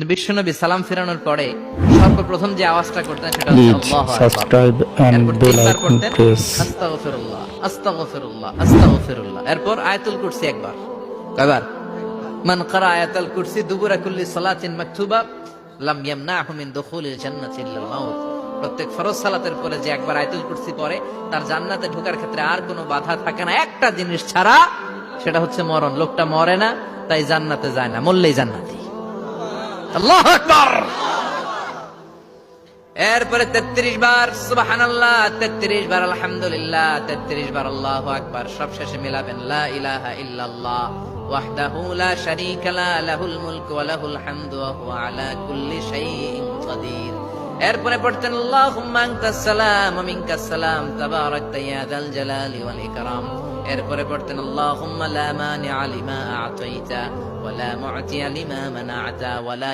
বিশ্বনবী সালাম ফেরানোর পরে সর্বপ্রথম যে আওয়াজটা করতেন সেটা হচ্ছে Please আল্লাহু আকবার। subscribe and এরপর bell তিনবার icon পড়তেন press. আস্তাগফিরুল্লাহ আস্তাগফিরুল্লাহ আস্তাগফিরুল্লাহ। এরপর আয়াতুল কুরসি একবার। কয়বার? মান ক্বারা আয়াতুল কুরসি দুবুরা কুল্লি সালাতিন মাকতুবা লাম ইয়ামনাহু মিন দুখুলিল জান্নাতি ইল্লাল মাউত। প্রত্যেক ফরজ সালাতের পরে যে একবার আয়াতুল কুরসি পড়ে তার জান্নাতে ঢোকার ক্ষেত্রে আর কোনো বাধা থাকে না, একটা জিনিস ছাড়া, সেটা হচ্ছে মরণ। লোকটা মরে না, তাই জান্নাতে যায় না, মরলেই জান্নাতি। আল্লাহু আকবার। এরপরে 33 বার সুবহানাল্লাহ, 33 বার আলহামদুলিল্লাহ, 33 বার আল্লাহু আকবার। সবশেষে মিলাবেন লা ইলাহা ইল্লাল্লাহ ওয়াহদাহু লা শারীকা লা লাহুল মুলকু ওয়া লাহুল হামদু ওয়া হুয়া আলা কুল্লি শাইইন কাদির। এরপরে পড়তেন আল্লাহুম্মা আনতাস সালাম ওয়া মিনকাস সালাম তাবারাকতা ইয়া যাল জালালি ওয়াল ইকরাম। এরপরে পড়তেন আল্লাহুম্মা লা মানিআ লিমা আ'তাইতা ওয়া লা মু'তিয়া লিমা মানা'তা ওয়া লা